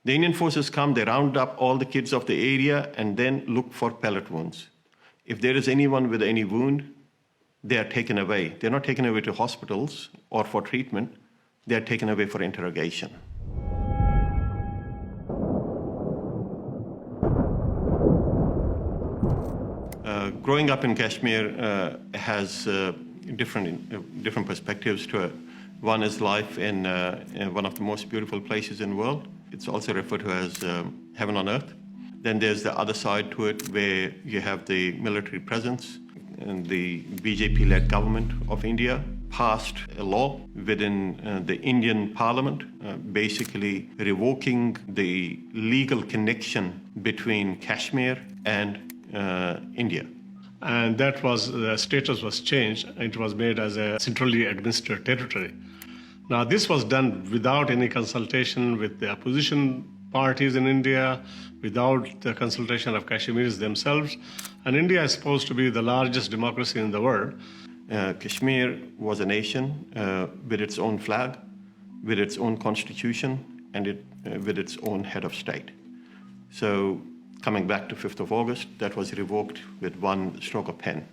The Indian forces come, they round up all the kids of the area and then look for pellet wounds. If there is anyone with any wound, they are taken away. They're not taken away to hospitals or for treatment. They are taken away for interrogation. Growing up in Kashmir has different perspectives to it. One is life in one of the most beautiful places in the world. It's also referred to as heaven on earth. Then there's the other side to it where you have the military presence, and the BJP-led government of India passed a law within the Indian parliament, basically revoking the legal connection between Kashmir and India. And that was, the status was changed. It was made as a centrally administered territory. Now, this was done without any consultation with the opposition parties in India, without the consultation of Kashmiris themselves. And India is supposed to be the largest democracy in the world. Kashmir was a nation with its own flag, with its own constitution, and with its own head of state. So, coming back to 5th of August, that was revoked with one stroke of pen.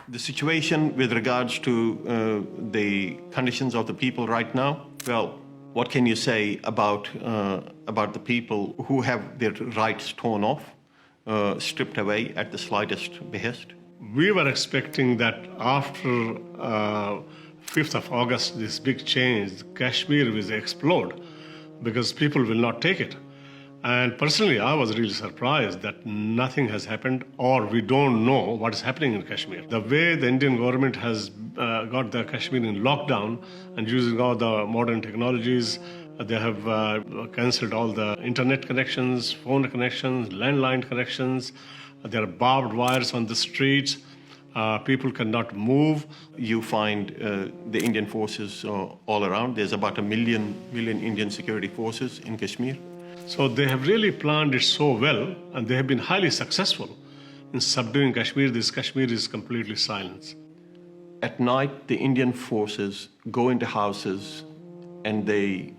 The situation with regards to the conditions of the people right now, well, what can you say about the people who have their rights torn off, stripped away at the slightest behest? We were expecting that after 5th of August, this big change, Kashmir will explode because people will not take it. And personally, I was really surprised that nothing has happened, or we don't know what is happening in Kashmir. The way the Indian government has got the Kashmir in lockdown and using all the modern technologies, they have cancelled all the internet connections, phone connections, landline connections. There are barbed wires on the streets. People cannot move. You find the Indian forces all around. There's about a million Indian security forces in Kashmir. So they have really planned it so well, and they have been highly successful in subduing Kashmir. This Kashmir is completely silent. At night, the Indian forces go into houses and they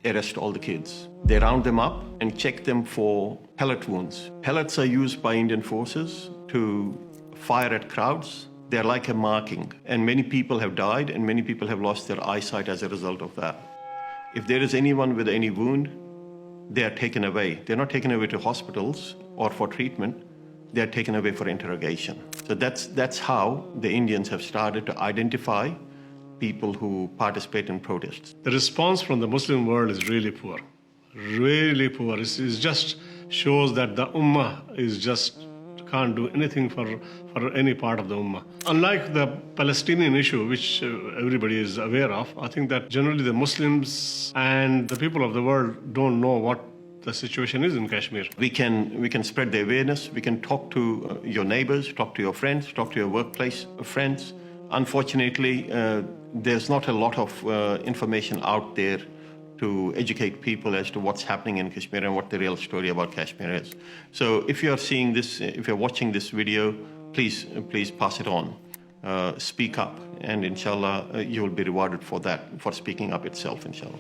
arrest all the kids. They round them up and check them for pellet wounds. Pellets are used by Indian forces to fire at crowds. They're like a marking, and many people have died and many people have lost their eyesight as a result of that. If there is anyone with any wound, they are taken away. They're not taken away to hospitals or for treatment. They are taken away for interrogation. So that's how the Indians have started to identify people who participate in protests. The response from the Muslim world is really poor. Really poor. It just shows that the Ummah is just can't do anything for any part of the Ummah. Unlike the Palestinian issue, which everybody is aware of, I think that generally the Muslims and the people of the world don't know what the situation is in Kashmir. We can spread the awareness. We can talk to your neighbors, talk to your friends, talk to your workplace friends. Unfortunately, there's not a lot of information out there to educate people as to what's happening in Kashmir and what the real story about Kashmir is. So if you're seeing this, if you're watching this video, please pass it on. Speak up, and inshallah, you will be rewarded for that, for speaking up itself, inshallah.